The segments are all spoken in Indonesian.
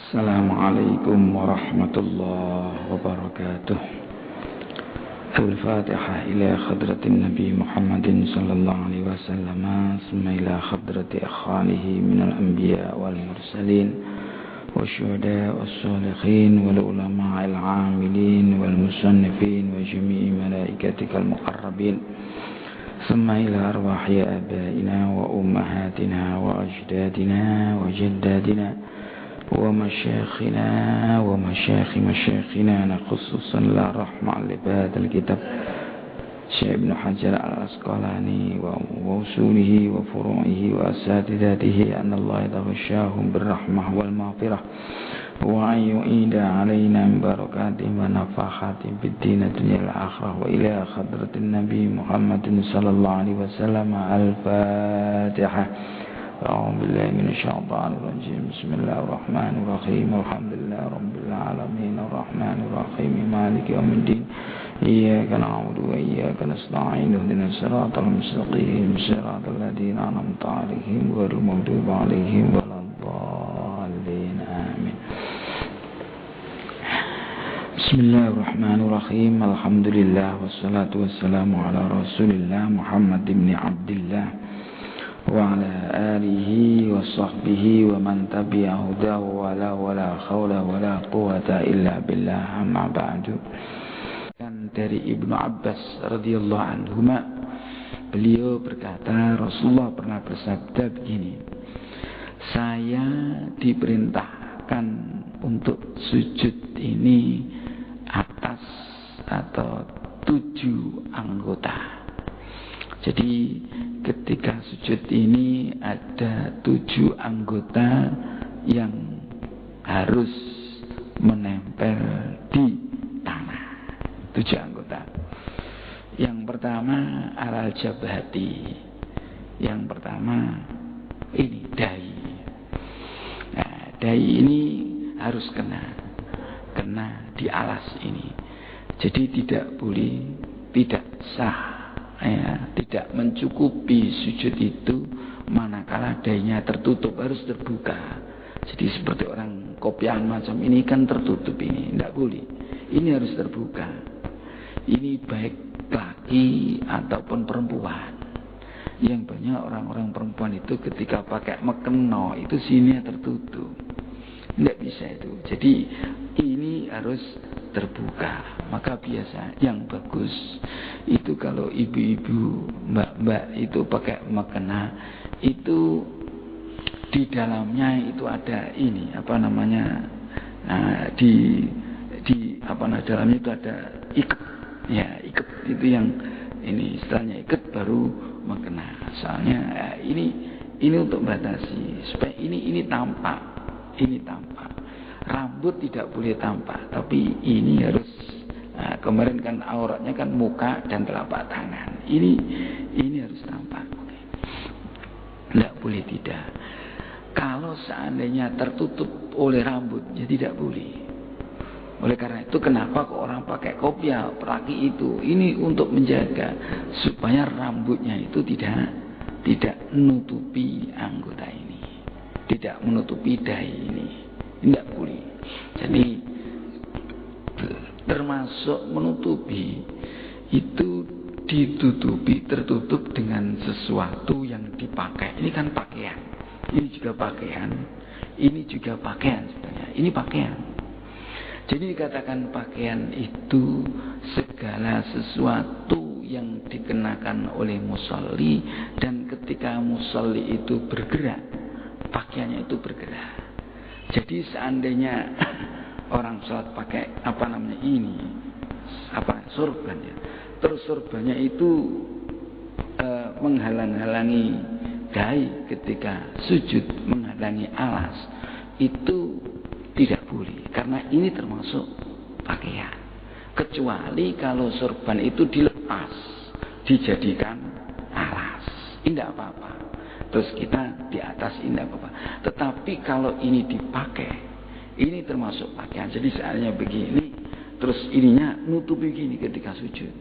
Assalamualaikum warahmatullahi wabarakatuh. Al-Fatihah ila khadratin Nabi Muhammadin sallallahu alaihi wasallam, summa ila khadrati akhwanihi minal anbiya wal mursalin wasyuhada wassalihin wal ulama al-amilin wal musannifin wa jami'i malaikatikal muqarrabin, summa ila arwahi abaina wa ummahatina wa ajdadina wa jaddadina wa masyayikhina wa masyayikh masyayikhina, khususan la rahma li badal kitab Syekh Ibnu Hajar al-Asqalani wa usulihi wa furu'ihi wa asatidatihi, anna Allah yataghashahum birrahmah wal maghfirah wa an yu'ida alaina min barakatihim wa nafahatihim fid din dunya wal akhirah wa ila hadratin Nabi Muhammadin sallallahu alaihi wasallam. Al-Fatihah. أعوذ بالله من الشيطان الرجيم. بسم الله الرحمن الرحيم. الحمد لله رب العالمين الرحمن الرحيم مالك يوم الدين إياك نعبد وإياك نستعين اهدنا الصراط المستقيم صراط الذين أنعمت عليهم غير المغضوب عليهم ولا الضالين آمين. بسم الله الرحمن الرحيم. الحمد لله والصلاة والسلام على رسول الله محمد بن عبد الله wa ala alihi wa sahbihi wa man tabi'ahu wala khawla wala quwata illa billah, amma ba'du. Dan dari Ibnu Abbas radhiyallahu anhuma, beliau berkata, Rasulullah pernah bersabda begini, saya diperintahkan untuk sujud ini atas atau 7 anggota. Jadi ketika sujud ini ada 7 anggota yang harus menempel di tanah. 7 anggota. Yang pertama alal jabhati. Yang pertama ini dahi. Nah, dahi ini harus kena di alas ini. Jadi tidak boleh, tidak sah, tidak mencukupi sujud itu manakala dahinya tertutup, harus terbuka. Jadi seperti orang kopiahan macam ini kan tertutup, ini tidak boleh, ini harus terbuka. Ini baik laki ataupun perempuan. Yang banyak orang-orang perempuan itu ketika pakai mekeno itu sini tertutup, tidak bisa itu. Jadi ini harus terbuka. Maka biasa yang bagus itu kalau ibu-ibu, mbak-mbak itu pakai mekena, itu di dalamnya itu ada ini dalamnya itu ada ikat. Ya, ikat itu yang ini istilahnya ikat baru mekena. Soalnya ini untuk batasi supaya ini tampak. Ini tampak. Rambut tidak boleh tampak, tapi ini harus. Nah, kemarin kan auratnya kan muka dan telapak tangan. Ini harus tampak. Tidak boleh tidak. Kalau seandainya tertutup oleh rambut, ya tidak boleh. Oleh karena itu kenapa kok orang pakai kopiah laki itu? Ini untuk menjaga supaya rambutnya itu tidak menutupi anggota ini, tidak menutupi dahi ini. Tidak boleh. Jadi termasuk menutupi itu tertutup dengan sesuatu yang dipakai. Ini kan pakaian, ini juga pakaian, ini juga pakaian sebenarnya. Ini pakaian. Jadi dikatakan pakaian itu segala sesuatu yang dikenakan oleh musolli, dan ketika musolli itu bergerak, pakaiannya itu bergerak. Jadi seandainya orang sholat pakai sorban ya. Terus sorbannya itu menghalang-halangi dahi ketika sujud, menghalangi alas, itu tidak boleh karena ini termasuk pakaian. Kecuali kalau sorban itu dilepas, dijadikan alas, tidak apa-apa. Terus kita di atas ini tidak apa-apa. Tetapi kalau ini dipakai, ini termasuk pakaian. Jadi seandainya begini, terus ininya nutupi begini ketika sujud,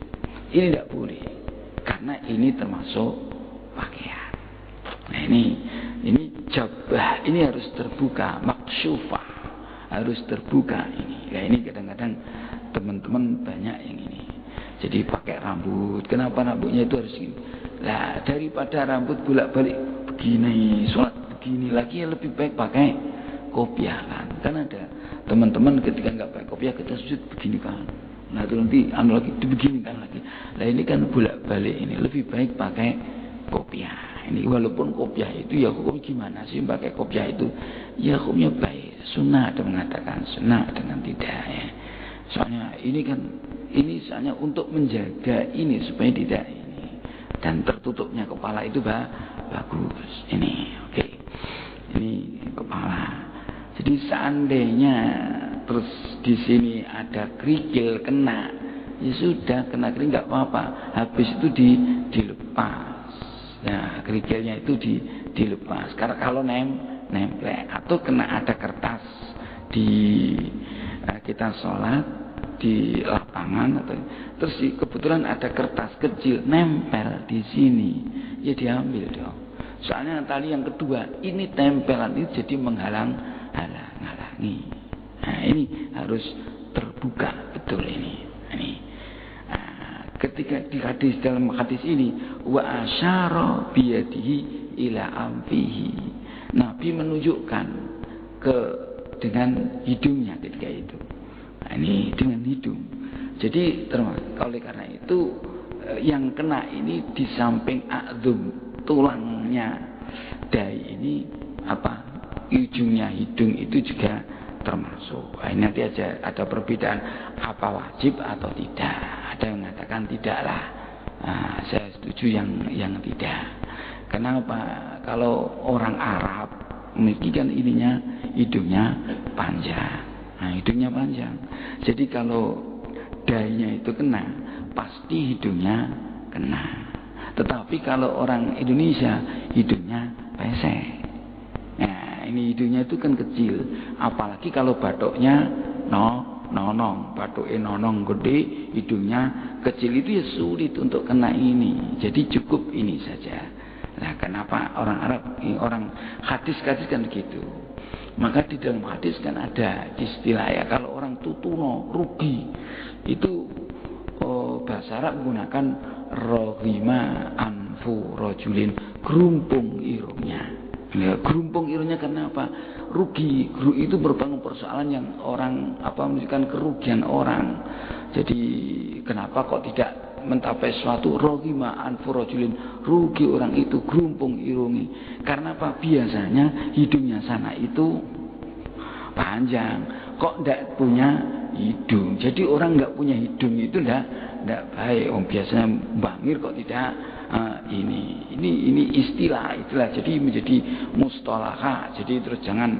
ini tidak boleh, karena ini termasuk pakaian. Nah ini jabah ini harus terbuka, maksyufah. harus terbuka ini. Nah, ini kadang-kadang teman-teman banyak yang ini. Jadi pakai rambut. Kenapa rambutnya itu harus gini? Lah daripada rambut bolak-balik begini, sholat begini lagi, ya lebih baik pakai kopiah kan. Kan ada teman-teman ketika nggak pakai kopiah kita sujud begini kan. Nah itu nanti lagi begini kan lagi. Nah ini kan bolak-balik ini, lebih baik pakai kopiah. Ini walaupun kopiah itu ya hukum gimana sih pakai kopiah itu? Ya hukumnya baik. Sunnah ada mengatakan sunnah dengan tidak ya. Soalnya ini kan soalnya untuk menjaga ini supaya tidak ini, dan tertutupnya kepala itu bagus ini. Oke. Ini kepala. Jadi seandainya terus di sini ada kerikil kena, ya sudah kena kerikil nggak apa-apa. Habis itu dilepas. Nah kerikilnya itu dilepas. Karena kalau nempel atau kena ada kertas di kita sholat di lapangan atau terus kebetulan ada kertas kecil nempel di sini, ya diambil dong. Soalnya tali yang kedua ini tempelan itu jadi menghalangi. Nah ini harus terbuka betul ini. Ketika di hadis dalam hadis ini wa asyara biyadihi ila amfihi, Nabi menunjukkan dengan hidungnya ketika itu. Nah, ini dengan hidung. Jadi oleh karena itu yang kena ini di samping a'dzum, tulangnya dai ini ujungnya hidung itu juga termasuk. Nah, ini nanti aja ada perbedaan apa wajib atau tidak. Ada yang mengatakan tidaklah. Nah, saya setuju yang tidak. Kenapa? Kalau orang Arab memiliki kan hidungnya panjang. Nah, hidungnya panjang. Jadi kalau dainya itu kena, pasti hidungnya kena. Tetapi kalau orang Indonesia hidungnya pesek. Nah, ini hidungnya itu kan kecil. Apalagi kalau batuknya nonong, batuknya nonong gede, hidungnya kecil, itu ya sulit untuk kena ini. Jadi cukup ini saja. Nah, kenapa orang Arab, orang hadis kan gitu. Maka di dalam hadis kan ada istilah ya, kalau orang tutuno rugi itu bahasa Arab menggunakan rohima anfu rojulin, gerumpung irungnya. Ya, gerumpung irungnya kenapa? Rugi itu merupakan persoalan yang orang menunjukkan kerugian orang. Jadi kenapa kok tidak mencapai suatu rohima anfu rojulin, rugi orang itu gerumpung irungi. Karena apa? Biasanya hidungnya sana itu panjang, kok tidak punya hidung. Jadi orang nggak punya hidung itu tidak baik. Biasanya bangir kok tidak ini istilah. Jadi menjadi mustalaha. Jadi terus jangan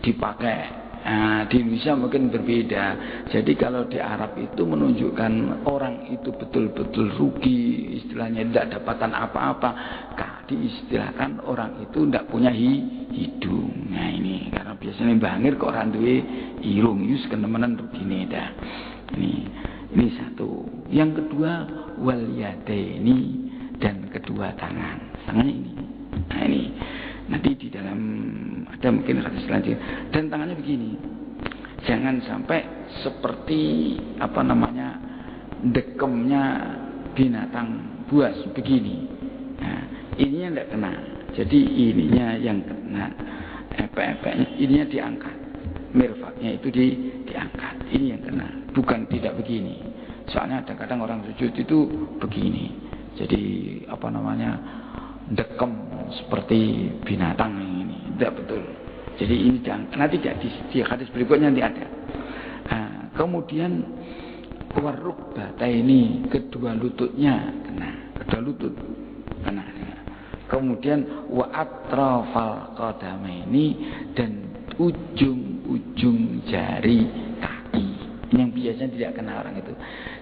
dipakai. Di Indonesia mungkin berbeda. Jadi kalau di Arab itu menunjukkan orang itu betul-betul rugi, istilahnya tidak dapatan apa-apa, diistilahkan orang itu tidak punya hidung. Nah ini karena biasanya bangir kok orang duwe irung, yus kenemenan begini dah. Ini satu. Yang kedua wal yadaini, dan kedua tangan. Tangannya ini. Nah ini nanti di dalam ada mungkin hadis selanjutnya. Dan tangannya begini, jangan sampai seperti dekemnya binatang buas begini. Nah, ininya tidak kena. Jadi ininya yang kena, epek-epeknya ininya diangkat, mirfaknya itu diangkat. Ini yang kena, bukan tidak begini. Soalnya ada kadang orang sujud itu begini. Jadi dekem seperti binatang ini, tidak betul. Jadi ini nanti di hadis berikutnya nanti ada. Kemudian waruk bata ini, kedua lututnya kena, kedua lutut kena. Kemudian wa atrafal qadamaini, dan ujung-ujung jari kaki yang biasanya tidak kena orang itu.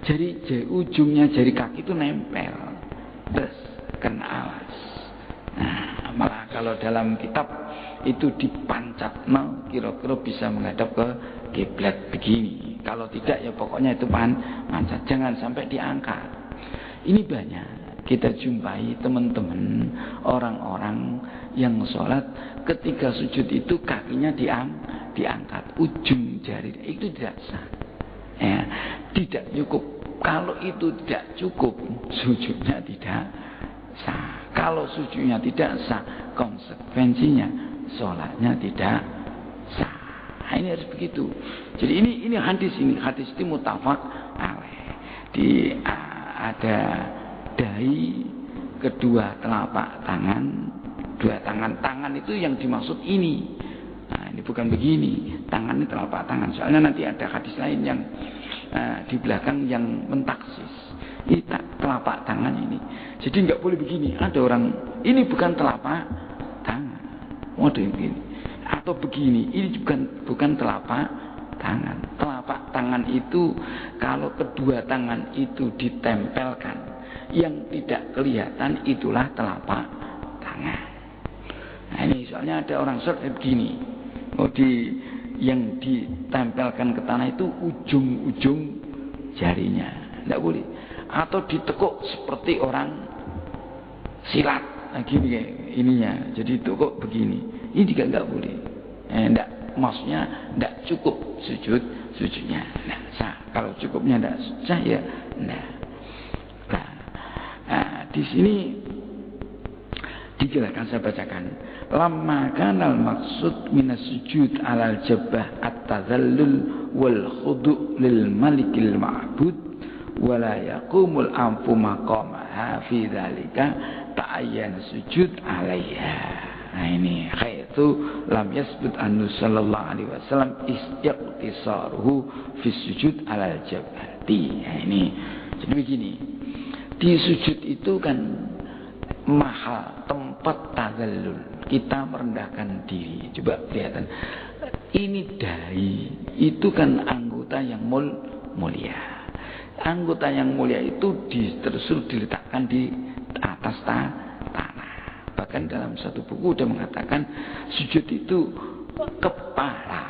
Jadi ujungnya jari kaki itu nempel, terus kena alas. Nah, malah kalau dalam kitab itu dipancat, kira-kira bisa menghadap ke kiblat begini. Kalau tidak ya pokoknya itu pancat, jangan sampai diangkat. Ini banyak kita jumpai teman-teman orang-orang yang sholat ketika sujud itu kakinya diangkat, ujung jari itu tidak sah. Ya, tidak cukup. Kalau itu tidak cukup, sujudnya tidak sah. Kalau sujudnya tidak sah, konsekuensinya sholatnya tidak sah. Nah, ini harus begitu. Jadi ini hadis itu muttafaq alaih. Ada dahi, kedua telapak tangan, dua tangan itu yang dimaksud ini. Nah, ini bukan begini. Tangan ini telapak tangan. Soalnya nanti ada hadis lain yang di belakang yang mentaksis. Ini telapak tangan ini. Jadi nggak boleh begini. Ada orang ini bukan telapak tangan. Waduh yang begini. Atau begini. Ini bukan telapak tangan. Telapak tangan itu kalau kedua tangan itu ditempelkan, yang tidak kelihatan itulah telapak tangan. Nah ini soalnya ada orang sholat begini. Yang ditempelkan ke tanah itu ujung-ujung jarinya. Tidak boleh. Atau ditekuk seperti orang silat. Nah gini kayak ininya. Jadi tekuk begini. Ini juga tidak boleh. Maksudnya tidak cukup sujudnya. Nah, sah. Kalau cukupnya tidak sah ya. Nah, di sini dijelaskan, saya bacakan. Lamma kanal maksud minas sujud alal jabah at-tazallul wal khudu' lil malikil ma'bud wala yaqumul anfu maqamaha fi dzalika ta'ayyan sujud alaiha. Nah ini khaitu lam yasbut annu sallallahu alaihi wasallam istiqtisaruhu fi sujud alal jabhati. Nah ini jadi begini, di sujud itu kan mahal, tempat tazallul, kita merendahkan diri. Coba kelihatan ini dahi itu kan anggota yang mulia. Anggota yang mulia itu terus diletakkan di atas tanah. Bahkan dalam satu buku sudah mengatakan sujud itu kepala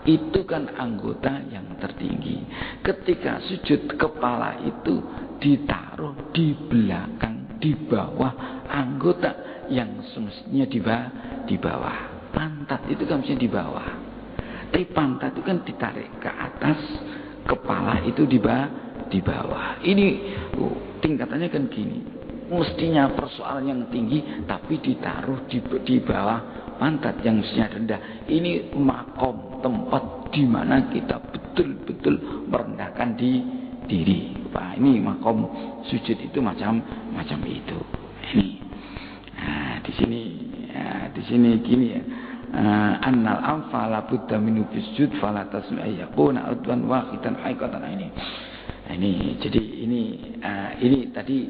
itu kan anggota yang tertinggi. Ketika sujud, kepala itu ditaruh di belakang, di bawah anggota yang semestinya di bawah. Pantat itu kan mestinya di bawah. Tapi pantat itu kan ditarik ke atas, kepala itu di bawah. Ini tingkatannya kan gini. Mestinya persoalan yang tinggi tapi ditaruh di bawah pantat yang mestinya rendah. Ini makom, tempat di mana kita betul-betul merendahkan diri. Wah, ini makom sujud itu macam itu. Ini. Nah, di sini gini ya. Annal anfa la budda minu bisjud fala tasmi yakuna udwan wahidan haqiqatan ini. Ini jadi ini tadi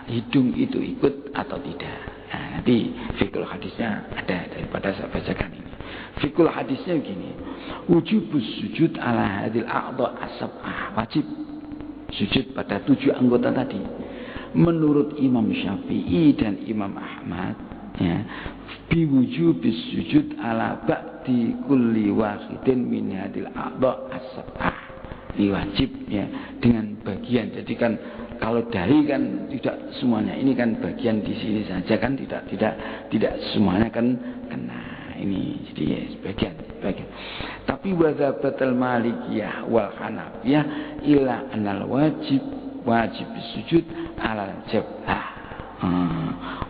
hidung itu ikut atau tidak. Nah, nanti fikul hadisnya ada daripada saya bacakan ini. Fikul hadisnya begini. Wujubus sujud ala hadil a'dha as-sab'ah. Wajib sujud pada 7 anggota tadi. Menurut Imam Syafi'i dan Imam Ahmad, ya, biwujubis sujud ala ba'di kulli wahidin min hadil a'dha as-sab'ah. Ini wajib ya, dengan bagian. Jadi kan kalau dahi kan tidak semuanya, ini kan bagian di sini saja kan tidak semuanya kan kena ini. Jadi ya, sebagian. Tapi wadzabatul malikiyah wal hanafiyah ila anal wajib sujud ala jabhah.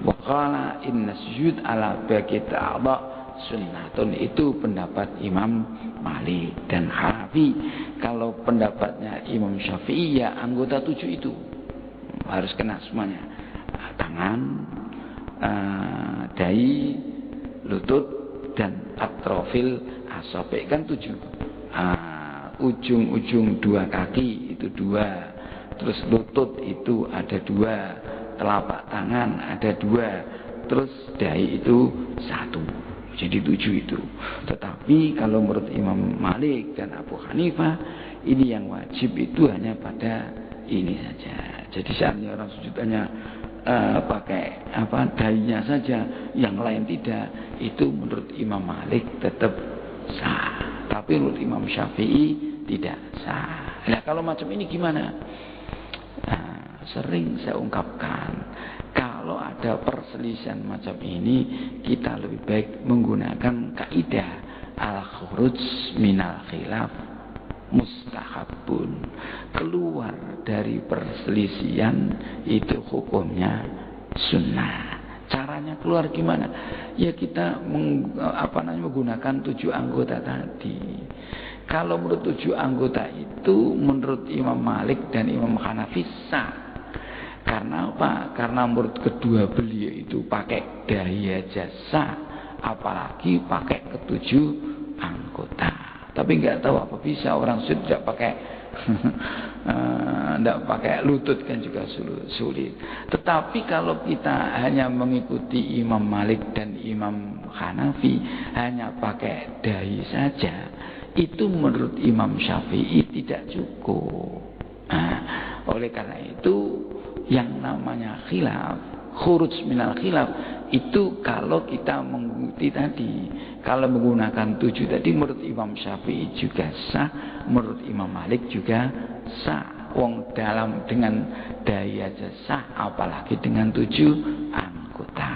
Wa qala inna sujud ala baqiyati a'dha sunnatun. Itu pendapat Imam Malik dan Hanafi. Kalau pendapatnya Imam Syafi'i ya anggota 7 itu harus kena semuanya. Tangan, dahi, lutut dan atrofil asabi kan 7. Ujung-ujung 2 kaki itu 2. Terus lutut itu ada 2. Telapak tangan ada 2. Terus dahi itu 1. Jadi 7 itu. Tetapi kalau menurut Imam Malik dan Abu Hanifah, ini yang wajib itu hanya pada ini saja. Jadi seandainya orang sujudannya pakai dahinya saja, yang lain tidak, itu menurut Imam Malik tetap sah. Tapi menurut Imam Syafi'i tidak sah. Nah kalau macam ini gimana? Sering saya ungkapkan, kalau ada perselisihan macam ini, kita lebih baik menggunakan kaidah al-khuruj minal khilaf mustahabun. Keluar dari perselisihan itu hukumnya sunnah. Caranya keluar gimana? Ya kita menggunakan 7 anggota tadi. Kalau menurut 7 anggota itu, menurut Imam Malik dan Imam Hanafi sah. Karena apa? Karena menurut kedua beliau itu pakai dahi aja sah, apalagi pakai ke-7 anggota. Tapi nggak tahu apa bisa orang sujud tidak pakai tidak pakai lutut kan juga sulit. Tetapi kalau kita hanya mengikuti Imam Malik dan Imam Hanafi, hanya pakai dahi saja, itu menurut Imam Syafi'i tidak cukup. Oleh karena itu yang namanya khilaf, khuruj minal khilaf, itu kalau kita mengikuti tadi, kalau menggunakan 7 tadi menurut Imam Syafi'i juga sah, menurut Imam Malik juga sah. Wong dalam dengan daya aja sah, apalagi dengan 7 anggota.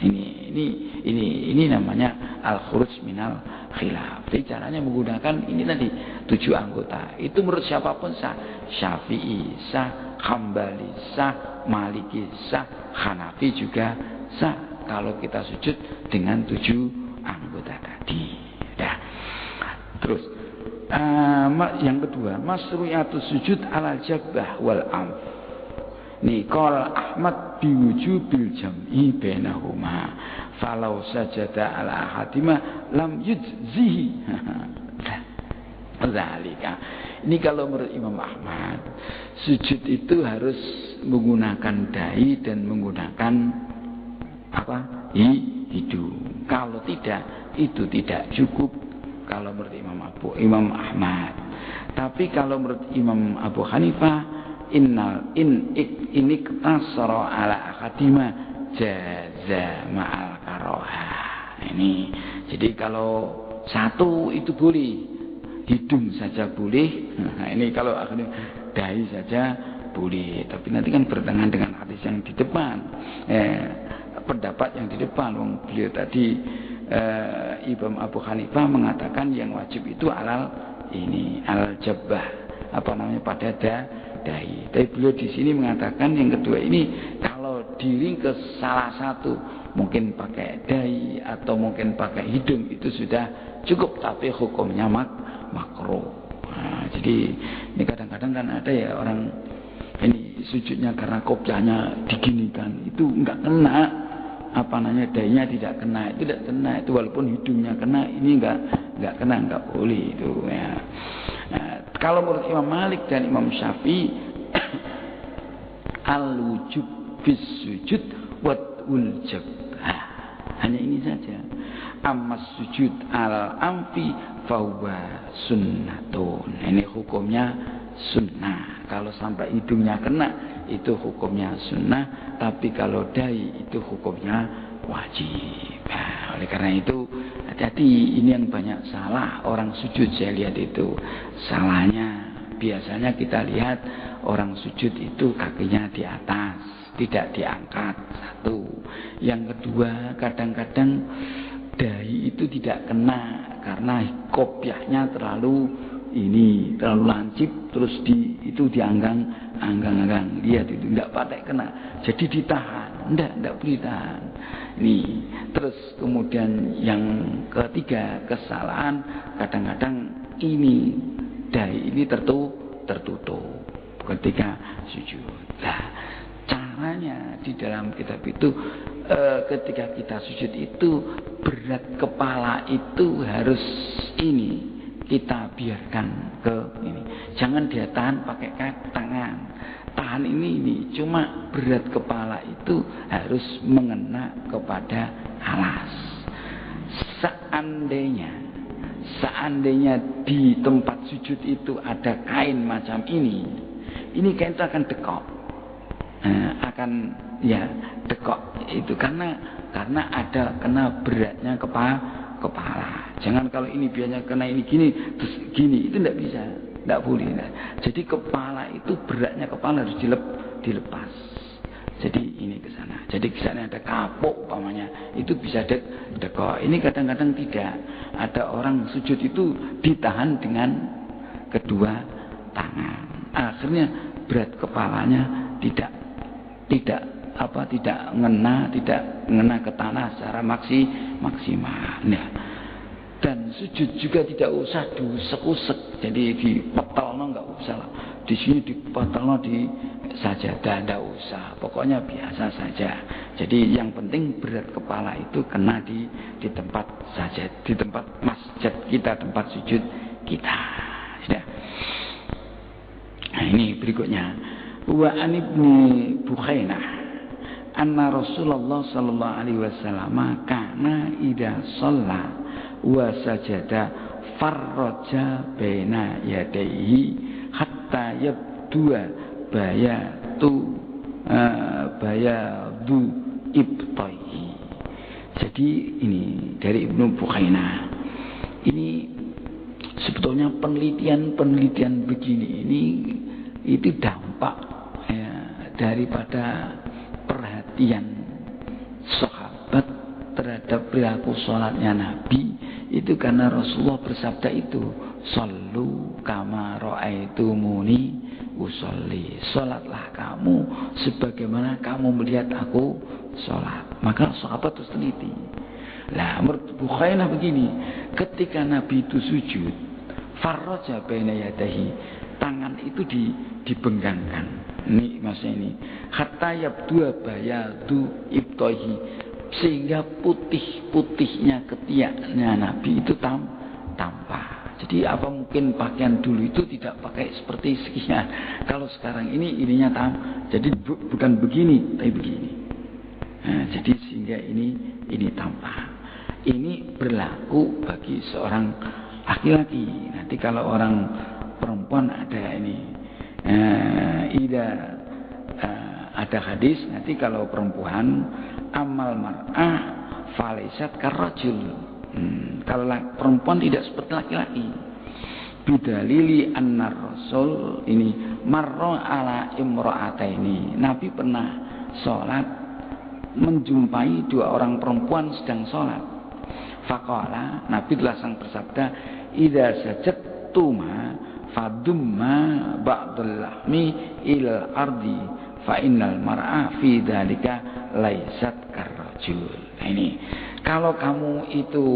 Ini namanya al-khuruj minal khilaf. Jadi caranya menggunakan ini tadi 7 anggota. Itu menurut siapapun sah. Syafi'i sah, Hambali sah, Maliki sah, Hanafi juga sah. Kalau kita sujud dengan 7 anggota tadi. Ya. Terus yang kedua, masru'iyatu sujud ala jabbah wal amf. Ni qala Ahmad biwujubil jam'i bainahuma. Falau sajada ala ahadima lam yujzihi. Zalika. Ini kalau menurut Imam Ahmad, sujud itu harus menggunakan dahi dan menggunakan hidung. Kalau tidak, itu tidak cukup kalau menurut Imam Ahmad. Tapi kalau menurut Imam Abu Hanifah, ini tasara ala akadima jaza ma'al karoha. Ini jadi kalau satu itu boleh, hidung saja boleh. Nah, ini kalau dahi saja boleh. Tapi nanti kan bertentangan dengan hadis yang di depan. Pendapat yang di depan, beliau tadi Imam Abu Hanifah mengatakan yang wajib itu al jabbah, pada dahi. Tapi beliau di sini mengatakan yang kedua ini kalau diring ke salah satu, mungkin pakai dahi atau mungkin pakai hidung, itu sudah cukup, tapi hukumnya makruh. Nah, jadi ini kadang-kadang kan ada ya orang ini sujudnya karena kopiahnya diginikan, itu enggak kena. Dahinya tidak kena, itu tidak kena, itu walaupun hidungnya kena, ini enggak kena, enggak boleh itu ya. Nah, kalau menurut Imam Malik dan Imam Syafi'i, al-wujub bis sujud wad'ul jabbah, hanya ini saja. Amma sujud al-amfi fahuwa sunnatun, ini hukumnya sunnah. Kalau sampai hidungnya kena, itu hukumnya sunnah. Tapi kalau dahi, itu hukumnya wajib. Oleh karena itu, hati-hati, ini yang banyak salah orang sujud. Saya lihat itu salahnya. Biasanya kita lihat orang sujud itu kakinya di atas, tidak diangkat. Satu. Yang kedua, kadang-kadang dahi itu tidak kena karena kopiahnya terlalu lancip, terus itu dianggang. Lihat itu tidak pakai kena, jadi ditahan, tidak boleh tahan. Nih, terus kemudian yang ketiga, kesalahan kadang-kadang ini dahi ini tertutup ketika sujud. Nah, caranya di dalam kitab itu ketika kita sujud itu berat kepala itu harus kita biarkan ke ini. Jangan dia tahan pakai tangan. Tahan ini cuma berat kepala itu harus mengena kepada alas. Seandainya di tempat sujud itu ada kain macam ini kain itu akan dekok. Dekok itu karena ada kena beratnya kepala. Jangan kalau ini biasanya kena ini gini, terus gini, itu tidak bisa, tidak boleh. Jadi kepala itu beratnya kepala harus dilepas. Jadi ini ke sana. Jadi ke sana ada kapuk umpamanya, itu bisa dekok. Ini kadang-kadang tidak. Ada orang sujud itu ditahan dengan kedua tangan. Akhirnya berat kepalanya tidak ngena ke tanah secara maksimal. Nah, dan sujud juga tidak usah diusek-usek. Jadi dipetolno enggak usah lah. Di sini dipetolno di sajadah enggak usah. Pokoknya biasa saja. Jadi yang penting berat kepala itu kena di tempat sajad, di tempat masjid kita, tempat sujud kita. Sudah. Nah, ini berikutnya. Wa an ibni Bukhainah anna Rasulullah sallallahu alaihi wasallam kana idza shalla wa sajada farraja baina yadayhi hatta yabdua bayadu ibtaihi. Jadi ini dari Ibnu Bukhainah. Ini sebetulnya penelitian begini ini itu dampak daripada perhatian sahabat terhadap perilaku sholatnya Nabi. Itu karena Rasulullah bersabda itu, "Shallu kama ra'aitumuni usolli." Sholatlah kamu sebagaimana kamu melihat aku sholat. Maka sahabat terus teliti. Nah, menurut Bukhainah begini, ketika Nabi itu sujud, farraja baina yadahi, tangan itu dibenggangkan. Ini maksudnya ini. Hatta yabdua bayadu ibtaihi, sehingga putih-putihnya ketiaknya Nabi itu tampak. Jadi apa mungkin pakaian dulu itu tidak pakai seperti sekian. Kalau sekarang ininya jadi bukan begini, tapi begini. Nah, jadi sehingga ini tampak. Ini berlaku bagi seorang laki-laki. Nanti kalau orang perempuan ada ini. Ada hadis nanti kalau perempuan amal mar'ah falaisat karrajul. Kalau perempuan tidak seperti laki-laki. Bidalili annar rasul ini marra ala imra'ataini. Nabi pernah sholat menjumpai dua orang perempuan sedang sholat. Faqala, Nabi langsung bersabda, idza sajadtuma fadumma ba'dul lahmi ilal ardi fa innal mar'a fi dzalika laisat karrajul. Nah, ini kalau kamu itu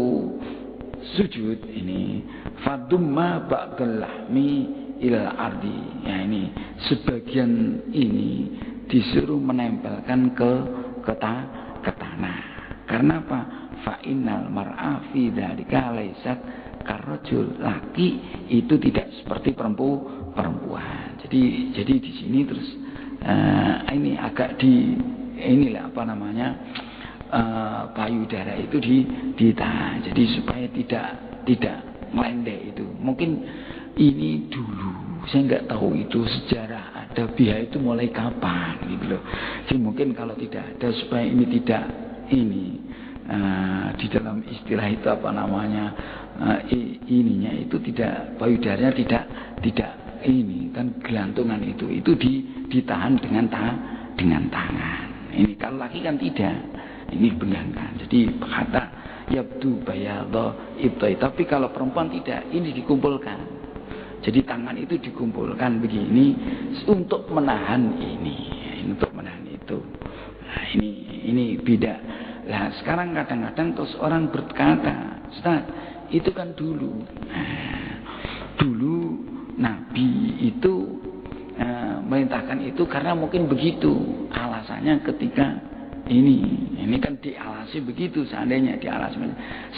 sujud ini fadumma ba'dul lahmi ilal ardi. Ya, ini sebagian ini disuruh menempelkan ke tanah. Karena apa? Fa innal mar'a fi dzalika laisat karrajul. Laki itu tidak seperti perempuan. Jadi di sini terus ini agak payudara itu ditahan. Jadi supaya tidak melendek itu. Mungkin ini dulu saya nggak tahu itu sejarah ada biaya itu mulai kapan gitu loh. Jadi mungkin kalau tidak ada supaya ini tidak di dalam istilah itu ininya itu tidak, payudaranya tidak ini kan gelantungan itu ditahan dengan tangan. Ini kalau laki kan tidak, ini benggangkan. Jadi kata yabdu bayadha ibtai. Tapi kalau perempuan tidak, ini dikumpulkan. Jadi tangan itu dikumpulkan begini untuk menahan untuk menahan itu. Nah, ini beda. Nah, sekarang kadang-kadang terus orang berkata, Ustaz, itu kan dulu. Dulu Nabi itu merintahkan itu karena mungkin begitu. Alasannya ketika ini kan dialasi begitu, seandainya dialasi.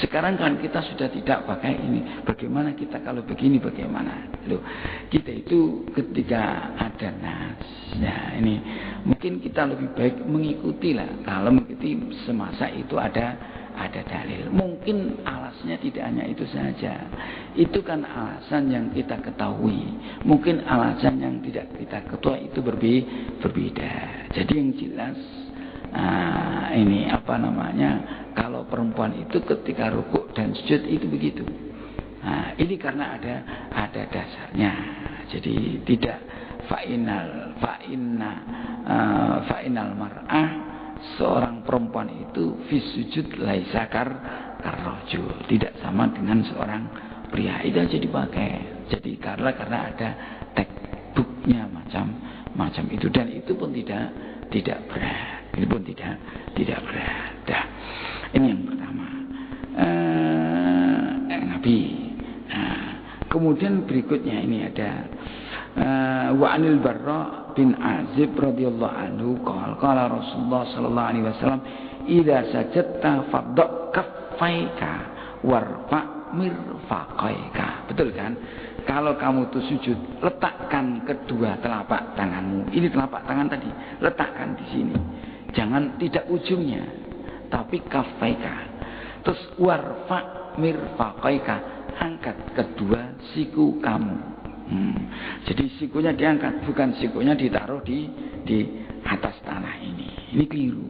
Sekarang kan kita sudah tidak pakai ini. Bagaimana kita kalau begini bagaimana? Loh, kita itu ketika ada nas, ya ini mungkin kita lebih baik mengikuti lah. Kalau mengikuti semasa itu ada dalil. Mungkin alasnya tidak hanya itu saja. Itu kan alasan yang kita ketahui. Mungkin alasan yang tidak kita ketahui itu berbeda. Jadi yang jelas kalau perempuan itu ketika rukuk dan sujud itu begitu. Ini karena ada dasarnya. Jadi tidak fa'inal mar'ah, seorang perempuan itu fi sujud laisa karrajul, tidak sama dengan seorang pria. Itu aja dipakai. Jadi karena ada textbooknya macam itu, dan itu pun tidak berat. Itu pun tidak berat. Dah. Ini yang pertama. Nabi. Kemudian berikutnya ini ada wa anil Barra bin Azib radhiyallahu anhu qala Rasulullah sallallahu alaihi wasallam idza sajadta fadda kaffaika warfa mirfaqaika. Betul kan? Kalau kamu tuh sujud, letakkan kedua telapak tanganmu. Ini telapak tangan tadi, letakkan di sini. Jangan tidak ujungnya, tapi kaffaika. Terus warfa mirfaqaika, angkat kedua siku kamu. Jadi sikunya diangkat, bukan sikunya ditaruh di atas tanah ini. Ini keliru.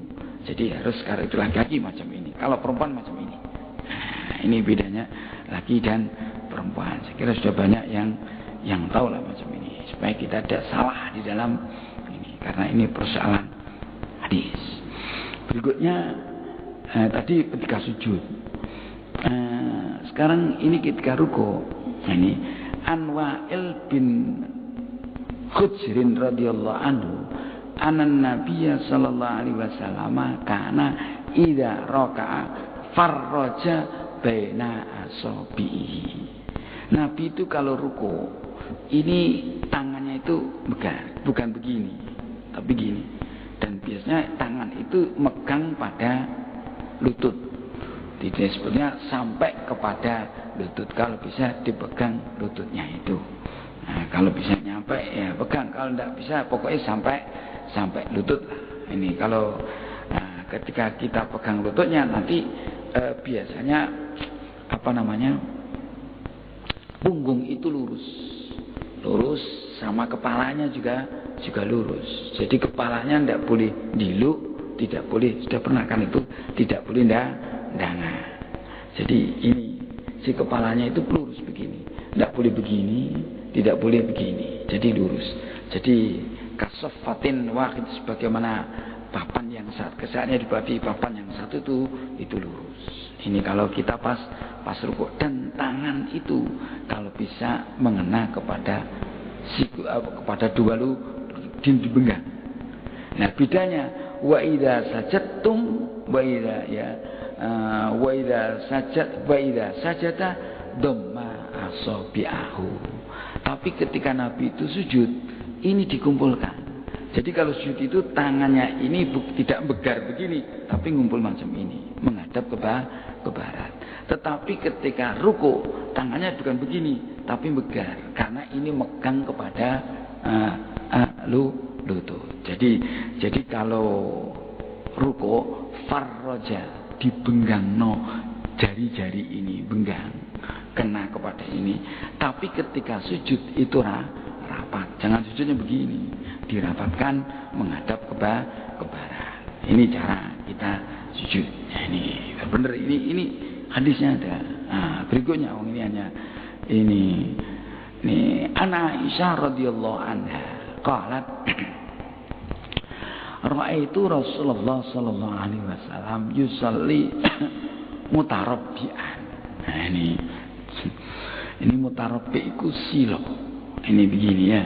Jadi harus kalau itu laki-laki macam ini, kalau perempuan macam ini. Nah, ini bedanya laki dan perempuan. Saya kira sudah banyak yang tahu lah macam ini, supaya kita tidak salah di dalam ini, karena ini persoalan hadis. Berikutnya tadi ketika sujud. Sekarang ini ketika ruku. Ini Anwa'il bin Khujrin radhiyallahu anhu anan nabiyya sallallahu alaihi wasallam kana idza raka'a farraja baina asabihi. Nabi itu kalau ruku, ini tangannya itu bukan begini, tapi gini. Dan biasanya tangan itu megang pada lutut. Tidak sebetulnya sampai kepada lutut. Kalau bisa dipegang lututnya itu. Nah, kalau bisa nyampe ya pegang. Kalau tidak bisa pokoknya sampai lutut lah. Ini kalau ketika kita pegang lututnya nanti biasanya punggung itu lurus sama kepalanya juga lurus. Jadi kepalanya tidak boleh diluk, tidak boleh, sudah pernah kan itu, tidak boleh ndangan. Jadi ini si kepalanya itu lurus begini, tidak boleh begini, tidak boleh begini. Jadi lurus. Jadi kasaffatin wahid, sebagaimana papan yang kesaatnya dibagi papan yang satu itu lurus. Ini kalau kita pas rukuk, dan tangan itu kalau bisa mengena kepada siku, kepada dua dibenggang. Nah bedanya wa idza sajadtum wa idza sajada dhamma asabi'ahu. Tapi ketika Nabi itu sujud, ini dikumpulkan. Jadi kalau sujud itu tangannya ini tidak begar begini, tapi ngumpul macam ini, menghadap ke barat. Tetapi ketika ruku, tangannya bukan begini, tapi begar, karena ini megang kepada lutut. Jadi kalau ruku farroja, dibenggangno jari-jari ini, benggang kena kepada ini. Tapi ketika sujud itu rapat, jangan sujudnya begini, dirapatkan menghadap ke barat. Ini cara kita sujud. Nah, ini benar, ini hadisnya ada. Nah, berikutnya ini hanya ini Ana Aisyah radhiyallahu anha qalat ra'aitu Rasulullah sallallahu alaihi wasallam yusalli mutarabbi'an. Nah, ini mutarabbi' iku sila. Ini begini ya.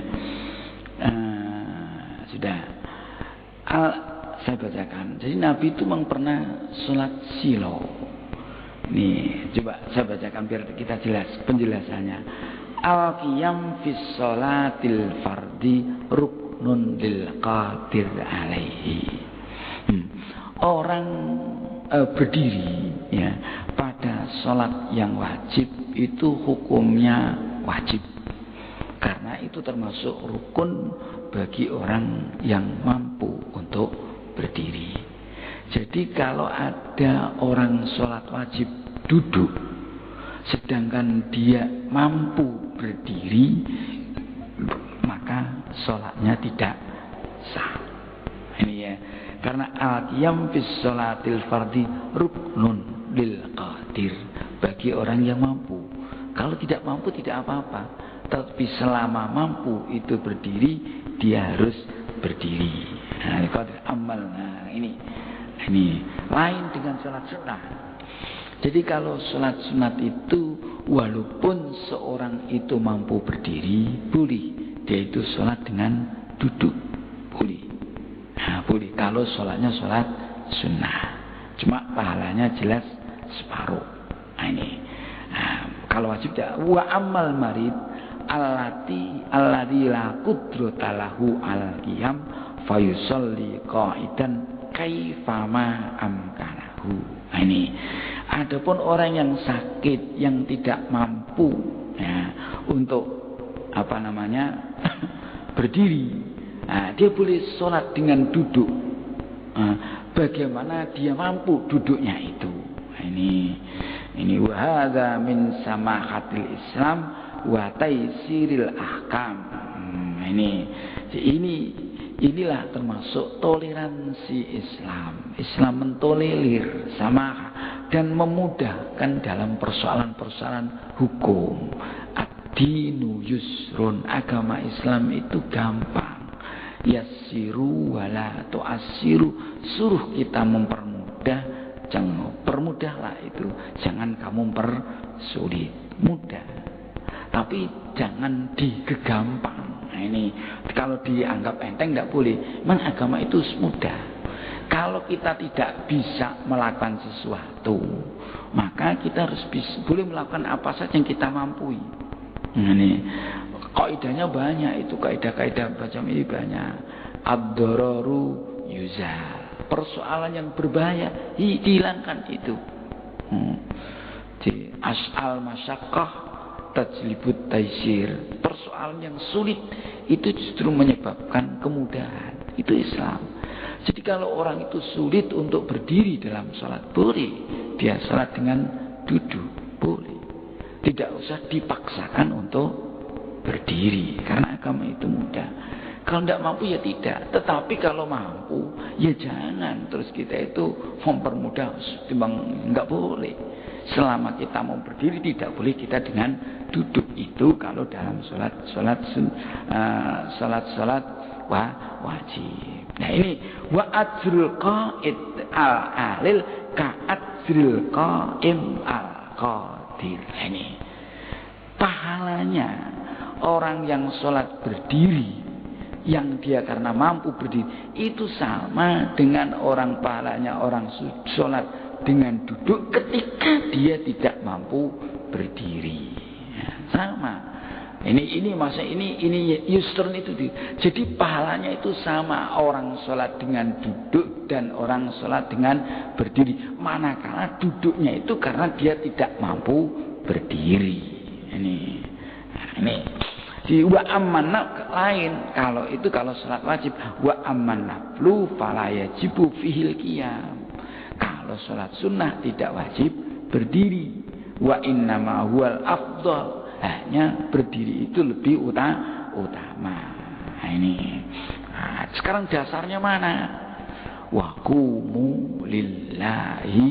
Sudah saya bacakan. Jadi Nabi itu memang pernah sholat silo. Nih, coba saya bacakan biar kita jelas penjelasannya. Al-qiyam fi sholatil fardi ruknun lil qadir alaihi. Orang berdiri ya pada sholat yang wajib itu hukumnya wajib. Karena itu termasuk rukun bagi orang yang mampu untuk berdiri. Jadi kalau ada orang sholat wajib duduk, sedangkan dia mampu berdiri, maka sholatnya tidak sah. Ini ya, karena al-qiyam fis sholatil fardi ruknun lil qadir, bagi orang yang mampu. Kalau tidak mampu tidak apa-apa. Tapi selama mampu itu berdiri, dia harus berdiri. Nah, qadr amal. Nah, ini lain dengan sholat sunnah. Jadi kalau sholat sunat itu walaupun seorang itu mampu berdiri, boleh dia itu sholat dengan duduk, boleh. Nah, boleh kalau sholatnya sholat sunnah. Cuma pahalanya jelas separuh. Nah, ini. Nah, kalau wajib tidak. Wa amal marid alladzi la qudrata lahu al-qiyam fayusalli qa'idan kaifama amkanahu. Nah, ini. Adapun orang yang sakit yang tidak mampu ya, untuk berdiri, nah, dia boleh sholat dengan duduk. Nah, bagaimana dia mampu duduknya itu? Nah, ini wahada min samahatil Islam wa taisiril ahkam. Inilah termasuk toleransi Islam. Islam mentolerir sama dan memudahkan dalam persoalan-persoalan hukum. Ad-dinu yusrun, agama Islam itu gampang. Yassiru wala tu'assiru, suruh kita mempermudah, jangan permudahlah itu, jangan kamu persulit, mudah. Tapi jangan digegampang. Nah, ini kalau dianggap enteng tidak boleh. Memang agama itu mudah. Kalau kita tidak bisa melakukan sesuatu, maka kita harus boleh melakukan apa saja yang kita mampu. Nah, ini kaidahnya banyak, itu kaidah-kaidah macam ini banyak. Ad-dararu yuzal, persoalan yang berbahaya dihilangkan itu. As'al masyaqqah tajlibut taisir, persoalan yang sulit itu justru menyebabkan kemudahan. Itu Islam. Jadi kalau orang itu sulit untuk berdiri dalam sholat, boleh dia sholat dengan duduk, boleh. Tidak usah dipaksakan untuk berdiri, karena agama itu mudah. Kalau tidak mampu ya tidak. Tetapi kalau mampu ya jangan terus kita itu mempermudah, nggak boleh. Selama kita mau berdiri tidak boleh kita dengan duduk. Itu kalau dalam sholat wajib. Nah, ini wa ajrul qa'id al-alil ka ajril qa'im al-qadir. Ini pahalanya orang yang sholat berdiri, yang dia karena mampu berdiri, itu sama dengan pahalanya orang sholat dengan duduk ketika dia tidak mampu berdiri. Ya, sama. Ini maksudnya ini yusrun itu. Jadi pahalanya itu sama orang sholat dengan duduk dan orang sholat dengan berdiri. Manakala duduknya itu karena dia tidak mampu berdiri. Ini di wa amanna lain. Kalau sholat wajib, wa amanna flu fala yajibu fihil qiyam. Kalau sholat sunnah tidak wajib berdiri. Wa innama huwal afdal, hanya berdiri itu lebih utama. Nah, ini. Nah, sekarang dasarnya mana? Wa qumu lillahi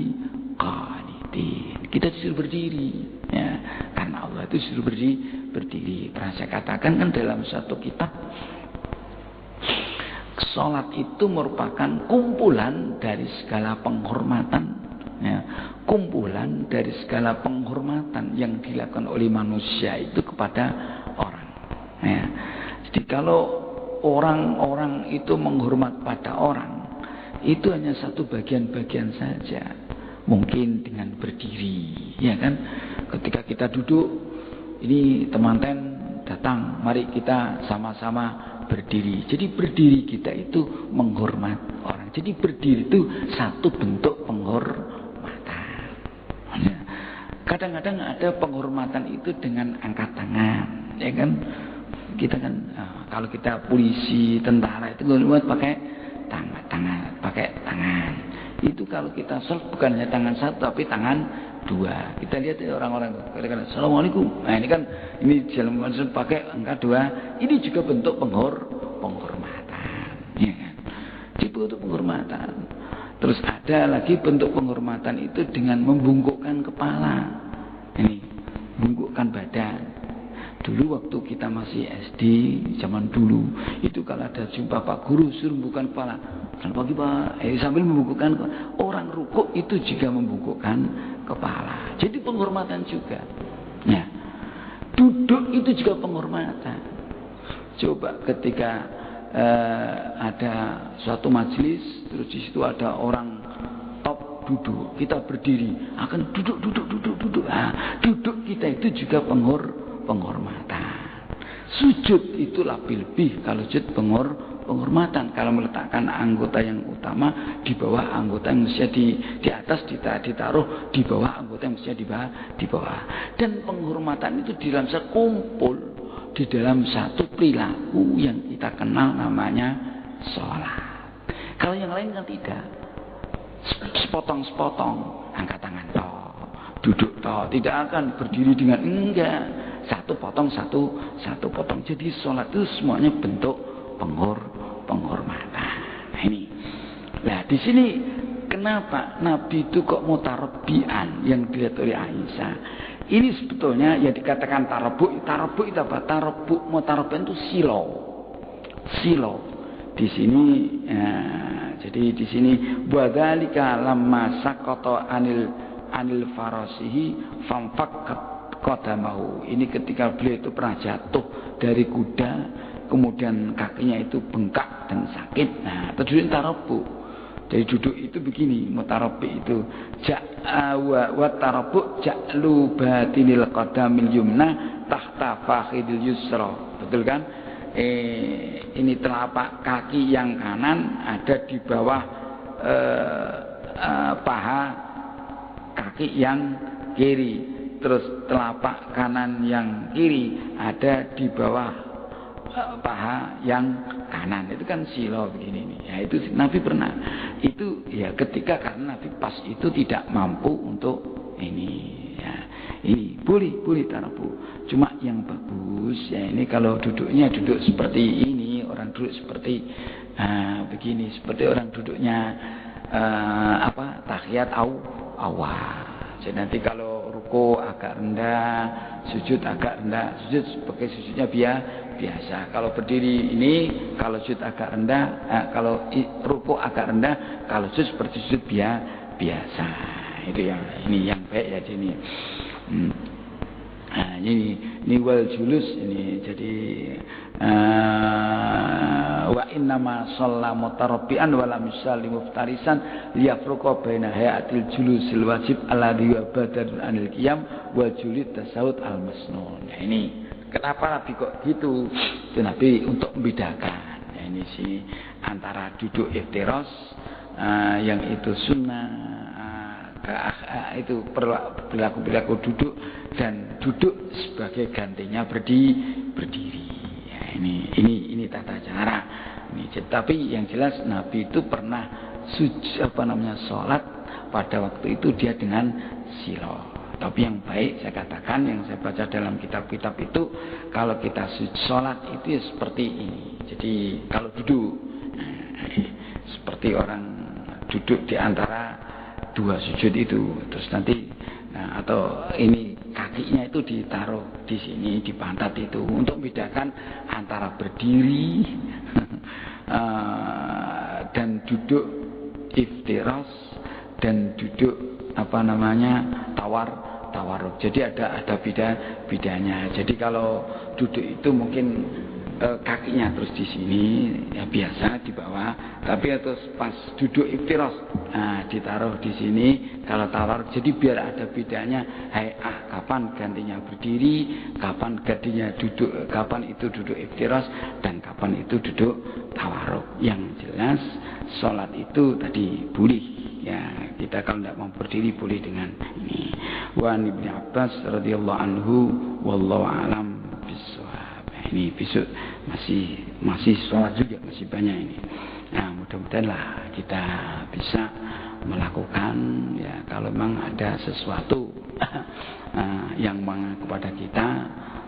qanitin. Kita disuruh berdiri, ya. Karena Allah itu disuruh berdiri. Pernah saya katakan kan dalam satu kitab, sholat itu merupakan kumpulan dari segala penghormatan, ya, kumpulan dari segala penghormatan yang dilakukan oleh manusia itu kepada orang. Ya. Jadi kalau orang-orang itu menghormat pada orang, itu hanya satu bagian-bagian saja. Mungkin dengan berdiri, ya kan? Ketika kita duduk, ini teman-teman datang, mari kita sama-sama berdiri. Jadi berdiri kita itu menghormat orang. Jadi berdiri itu satu bentuk penghormatan. Kadang-kadang ada penghormatan itu dengan angkat tangan, ya kan? Kita kan kalau kita polisi, tentara itu pakai tangan, pakai tangan. Itu kalau kita sholat bukan hanya tangan satu tapi tangan dua. Kita lihat orang-orang kadang-kadang assalamualaikum. Nah ini kan jalan maksud pakai angka dua. Ini juga bentuk penghormatan, ya kan? Itu bentuk penghormatan. Terus ada lagi bentuk penghormatan itu dengan membungkukkan kepala. Ini, bungkukkan badan. Dulu waktu kita masih SD, zaman dulu, itu kalau ada jumpa Pak Guru suruh bukan kepala. Selamat pagi Pak, sambil membungkukkan orang rukuk itu juga membungkukkan kepala. Jadi penghormatan juga. Ya. Duduk itu juga penghormatan. Coba ketika ada suatu majelis, terus di situ ada orang top duduk, kita berdiri, akan duduk. Nah, duduk kita itu juga penghormatan. Sujud itu lebih kalau sujud penghormatan. Kalau meletakkan anggota yang utama di bawah anggota yang mestinya di atas, ditaruh di bawah anggota yang mestinya di bawah. Dan penghormatan itu di dalam sekumpul di dalam satu perilaku yang kita kenal namanya sholat. Kalau yang lain kan tidak, sepotong-sepotong, angkat tangan toh, duduk toh, tidak akan berdiri dengan enggak. Satu potong, satu potong. Jadi sholat itu semuanya bentuk penghormatan. Nah ini. Nah di sini kenapa Nabi itu kok mutarabbian yang dilihat oleh Aisyah? Ini sebetulnya yang dikatakan tarabuk itu apa? Mutarabbian itu silo. Di sini, jadi di sini wadzalika lamma saqata anil farasihi famfaqat qadamahu. Ini ketika beliau itu pernah jatuh dari kuda, kemudian kakinya itu bengkak dan sakit. Nah, terjadi tarabuk. Jadi duduk itu begini, mutarabbi itu wa tarabuk ja'lu batinil qadamil yumna tahta fakhidil yusra. Betul kan? Ini telapak kaki yang kanan ada di bawah paha kaki yang kiri. Terus telapak kanan yang kiri ada di bawah paha yang kanan. Itu kan silo begini nih. Ya itu Nabi pernah. Itu ya ketika karena Nabi pas itu tidak mampu untuk ini. Ya, ini boleh tarabu. Cuma yang bagus ya ini kalau duduknya duduk seperti ini, orang duduk seperti begini, seperti orang duduknya tahiyat awal. Jadi nanti kalau ruku agak rendah, sujud agak rendah, sujud sebagai sujudnya biasa. Kalau berdiri ini, kalau sujud agak rendah, kalau ruku agak rendah, kalau sujud seperti sujud biasa. Itu yang baik ya sini. Nah, ini wal julus ini jadi wa innama shalla mutarabbian wa lam yusalli muftarisan liyafruqa baina hayatil julusil wajib alladhi wa badarun anil qiyam wa julid tasawut al masnun. Nah, ini kenapa Nabi kok gitu? Itu Nabi untuk membedakan. Nah, ini sih antara duduk iftiras yang itu sunnah itu perilaku duduk dan duduk sebagai gantinya berdiri. Ya, ini tata cara. Tapi yang jelas Nabi itu pernah sholat pada waktu itu dia dengan silo. Tapi yang baik saya katakan yang saya baca dalam kitab-kitab itu kalau kita sholat itu ya seperti ini. Jadi kalau duduk seperti orang duduk di antara dua sujud itu, terus nanti atau ini kakinya itu ditaruh di sini di pantat itu untuk membedakan antara berdiri dan duduk iftiras dan duduk tawarruk. Jadi ada bedanya. Jadi kalau duduk itu mungkin kakinya terus di sini ya biasa di bawah, tapi terus pas duduk iftiras ditaruh di sini kalau tawarruk. Jadi biar ada bedanya kapan gantinya berdiri, kapan gantinya duduk, kapan itu duduk iftiras dan kapan itu duduk tawarruk. Yang jelas sholat itu tadi boleh ya, kita kalau tidak mau berdiri boleh dengan ini. Wa Ibnu Abbas radhiyallahu anhu wallahu alam bissawab. Ini besok masih sholat juga masih banyak ini. Nah mudah-mudahan lah kita bisa melakukan ya kalau memang ada sesuatu yang kepada kita.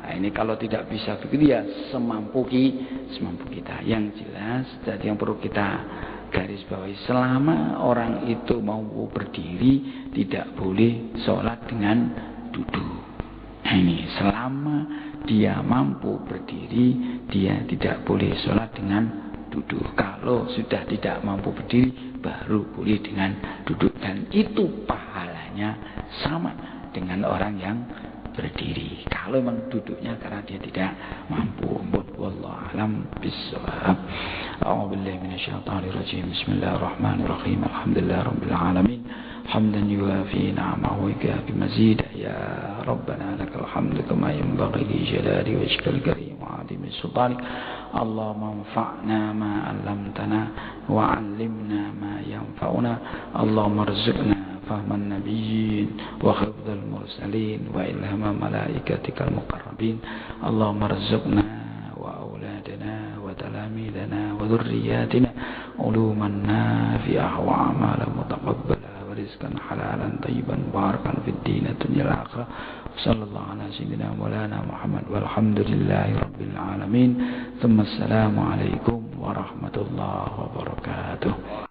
Nah, ini kalau tidak bisa begitu ya semampu kita. Yang jelas jadi yang perlu kita garis bawahi selama orang itu mau berdiri tidak boleh sholat dengan duduk. Ini selama dia mampu berdiri, dia tidak boleh sholat dengan duduk. Kalau sudah tidak mampu berdiri, baru boleh dengan duduk. Dan itu pahalanya sama dengan orang yang berdiri. Kalau memang duduknya karena dia tidak mampu. Wallahu a'lam bishawab. A'udzu billahi minasyaitonir rajim. Bismillahirrahmanirrahim. Alhamdulillahirabbil alamin. Hamdan yuwafi ni'amahu wa yukafi mazidah. Ya Rabbana lakal hamdu kama yanbaghi li jalali wajhikal karim wa 'azimi sultanik. Allahumma anfa'na ma 'allamtana wa 'allimna ma yanfa'una. Allahumma arzuqna fahman nabiyyin wa hifdzal mursalin wa ilhama malaikatikal muqarrabin. Allahumma arzuqna wa auladana wa talamidana wa dhurriyyatina uluman nafi'ah wa amalan mutaqabbalah wa rizqan halalan tayyiban barakan fid din dunya al-akhirah. Sallallahu ala sayyidina maulana Muhammad walhamdulillahi rabbil alamin. Tsumma assalamu alaikum warahmatullahi wabarakatuh.